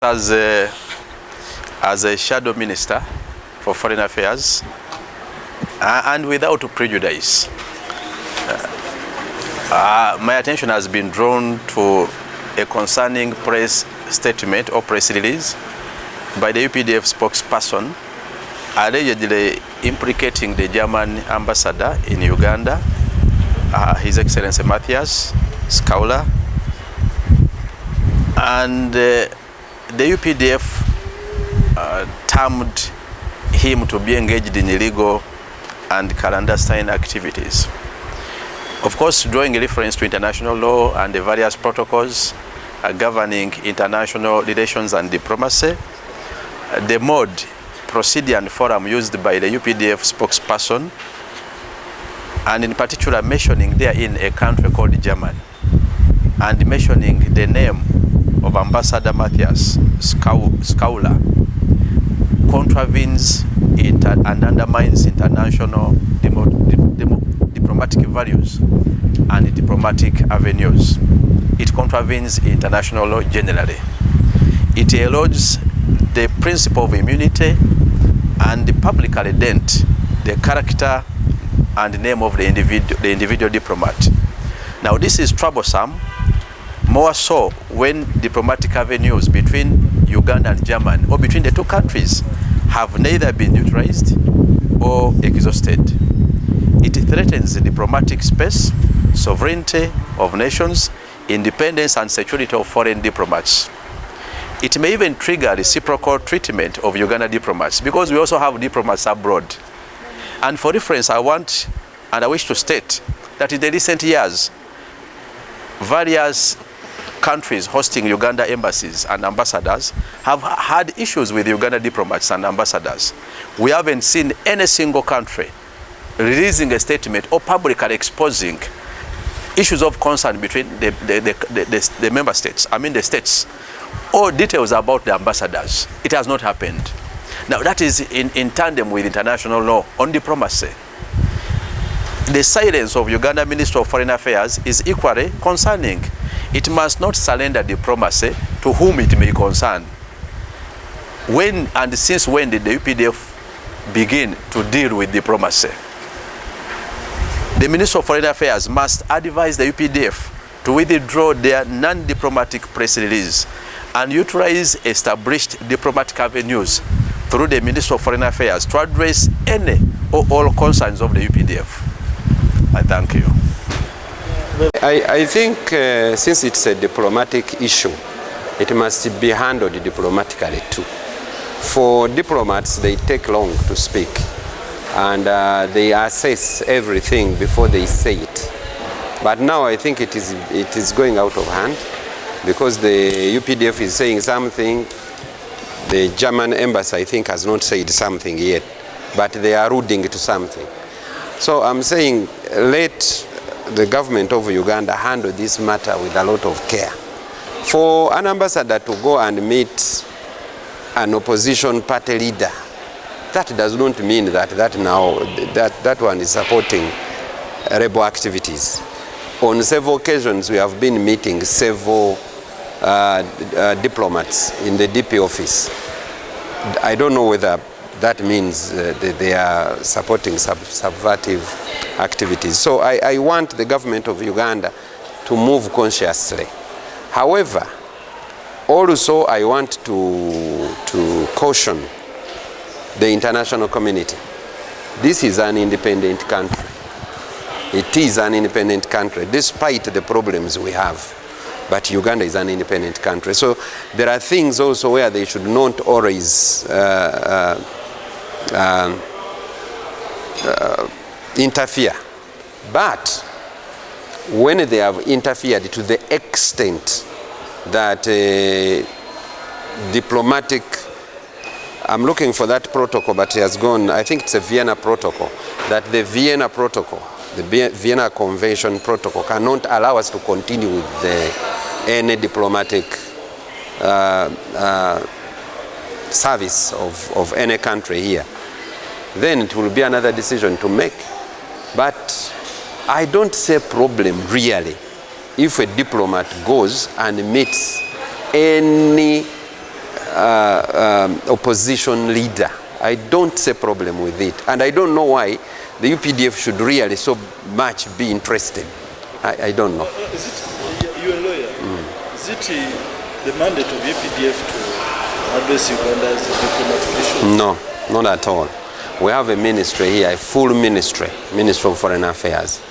As a shadow minister for foreign affairs and without prejudice, my attention has been drawn to a concerning press statement or press release by the UPDF spokesperson allegedly implicating the German ambassador in Uganda, His Excellency Matthias Schauler, and the UPDF termed him to be engaged in illegal and clandestine activities. Of course, drawing a reference to international law and the various protocols governing international relations and diplomacy, the mode, procedure and forum used by the UPDF spokesperson, and in particular mentioning therein a country called Germany, and mentioning the name of Ambassador Matthias Schauler, contravenes and undermines international diplomatic values and diplomatic avenues. It contravenes international law generally. It erodes the principle of immunity and publicly dent the character and name of the individual diplomat. Now, this is troublesome, more so when diplomatic avenues between Uganda and Germany, or between the two countries, have neither been neutralized or exhausted. It threatens the diplomatic space, sovereignty of nations, independence and security of foreign diplomats. It may even trigger reciprocal treatment of Uganda diplomats, because we also have diplomats abroad. And for reference, I wish to state that in the recent years, various countries hosting Uganda embassies and ambassadors have had issues with Uganda diplomats and ambassadors. We haven't seen any single country releasing a statement or publicly exposing issues of concern between the member states, the states, or details about the ambassadors. It has not happened. Now, that is in tandem with international law on diplomacy. The silence of Uganda Minister of Foreign Affairs is equally concerning. It must not surrender diplomacy to whom it may concern. When and since when did the UPDF begin to deal with diplomacy? The Minister of Foreign Affairs must advise the UPDF to withdraw their non-diplomatic press release and utilize established diplomatic avenues through the Minister of Foreign Affairs to address any or all concerns of the UPDF. I thank you. I think since it's a diplomatic issue, it must be handled diplomatically too. For diplomats, they take long to speak, and they assess everything before they say it. But now I think it is going out of hand, because the UPDF is saying something. The German embassy, I think, has not said something yet, but they are alluding to something. So I'm saying, let the government of Uganda handle this matter with a lot of care. For an ambassador to go and meet an opposition party leader, that does not mean that one is supporting rebel activities. On several occasions, we have been meeting several diplomats in the DP office. I don't know whether that means they are supporting subversive activities. So I want the government of Uganda to move consciously. However, also I want to caution the international community. This is an independent country. It is an independent country, despite the problems we have. But Uganda is an independent country. So there are things also where they should not always interfere. But when they have interfered to the extent that diplomatic, I'm looking for that protocol, but it has gone, I think it's a Vienna protocol, that the Vienna protocol, the Vienna Convention protocol, cannot allow us to continue with any diplomatic service of any country here. Then it will be another decision to make. But I don't see a problem really if a diplomat goes and meets any opposition leader. I don't see a problem with it, and I don't know why the UPDF should really so much be interested. I don't know. Is it, you're a lawyer, is it the mandate of UPDF to address Uganda's diplomatic issue? No, not at all. We have a ministry here, a full ministry, Ministry of Foreign Affairs.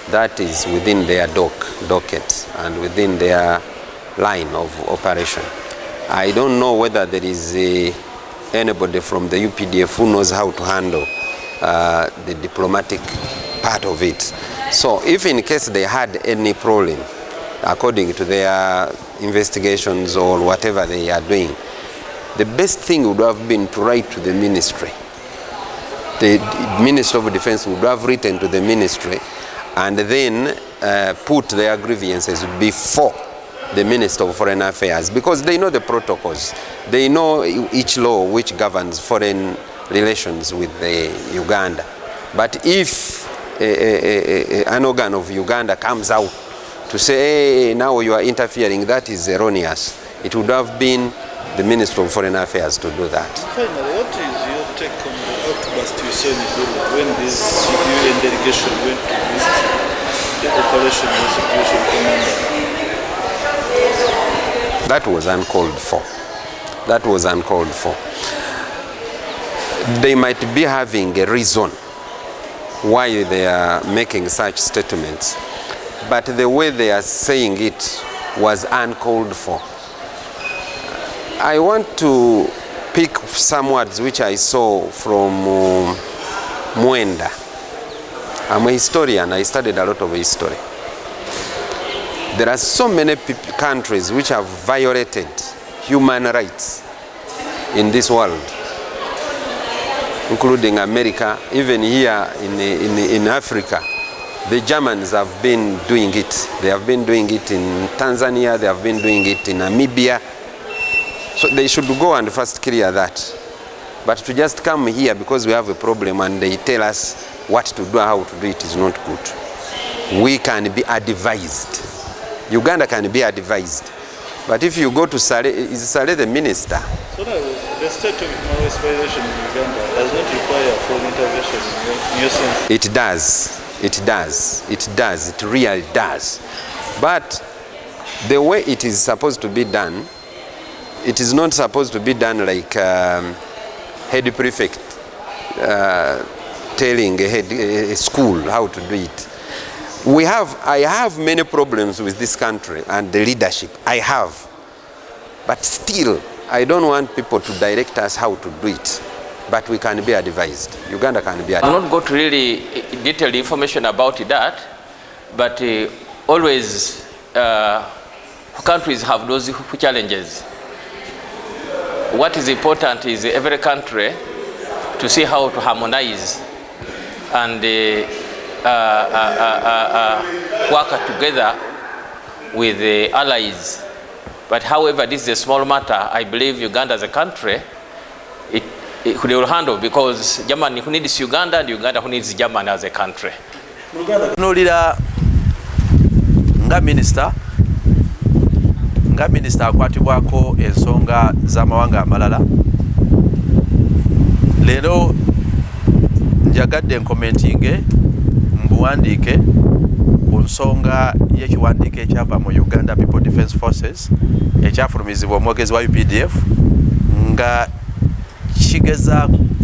That is within their docket and within their line of operation. I don't know whether there is anybody from the UPDF who knows how to handle the diplomatic part of it. So if in case they had any problem, according to their investigations or whatever they are doing, the best thing would have been to write to the ministry. The Minister of Defense would have written to the ministry and then put their grievances before the Minister of Foreign Affairs, because they know the protocols. They know each law which governs foreign relations with Uganda. But if an organ of Uganda comes out to say, hey, now you are interfering, that is erroneous. It would have been the Minister of Foreign Affairs to do that. Finally, what is your take on the outburst you saw in when this UN delegation went to visit the Operation Situation Commander? That was uncalled for. That was uncalled for. They might be having a reason why they are making such statements, but the way they are saying it was uncalled for. I want to pick some words which I saw from Mwenda. I'm a historian, I studied a lot of history. There are so many countries which have violated human rights in this world, including America, even here in Africa. The Germans have been doing it. They have been doing it in Tanzania, they have been doing it in Namibia. So they should go and first clear that. But to just come here because we have a problem and they tell us what to do, how to do it is not good. We can be advised. Uganda can be advised. But if you go to Saleh, is Saleh the minister? So now, the state of human rights violation in Uganda does not require foreign intervention in your sense? It does. It does. It does. It really does. But the way it is supposed to be done, it is not supposed to be done like head prefect telling a school how to do it. I have many problems with this country and the leadership. I have. But still, I don't want people to direct us how to do it. But we can be advised. Uganda can be advised. I will not go to really detailed information about that, but always countries have those challenges. What is important is every country to see how to harmonize and work together with the allies. But however, this is a small matter. I believe Uganda as a country, it will handle, because Germany who needs Uganda and Uganda who needs Germany as a country. Nolira nga minister akwatibwako ensonga z'amawanga amalala. Leero njagadde nkomentinge mbuwandiike ku nsonga y'ekiwandiiko ekyava mu Uganda People Defence Forces ekyafulumizibwa omwogezi wa UPDF nga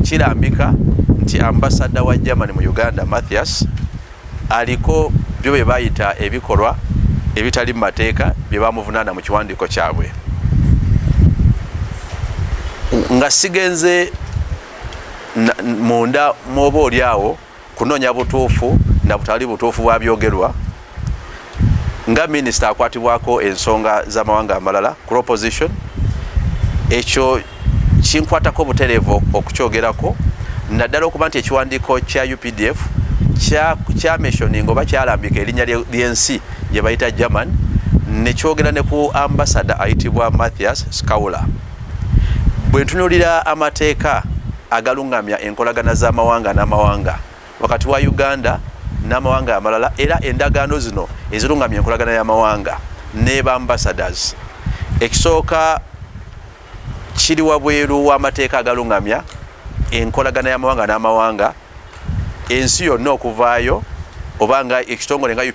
kirambika nti ambassador wa Germany mu Uganda Matthias aliko byo bye bayita ebikolwa ebitali mu mateeka bye bamuvunaana mu kiwandiiko kyabwe. Nga sigenze munda mwoba oli awo kunoonya butuufu na butali butuufu bwa byogerwa, nga minisita akwatibwako ensonga z'amawanga amalala ku opposition, ekyo kinkwatako butereevu okukyogerako, naddala okuba nti ekiwandiiko kya UPDF kya mentioning oba kyalambika erinnya ly'ensi gye bayita German, ne kyogera ne ku ambassador ayitibwa Matthias Skawula. Bwe ntunuulira amateeka agalungamya enkolagana z'amawanga n'amawanga wakati wa Uganda n'amawanga amalala, era endagaano zino ezirungamya enkolagana y'amawanga ne ba ambassadors, ekisooka kiri wabweru w'amateeka agalungamya enkolagana y'amawanga n'amawanga ensi yonna okuvaayo obanga ekitongole nga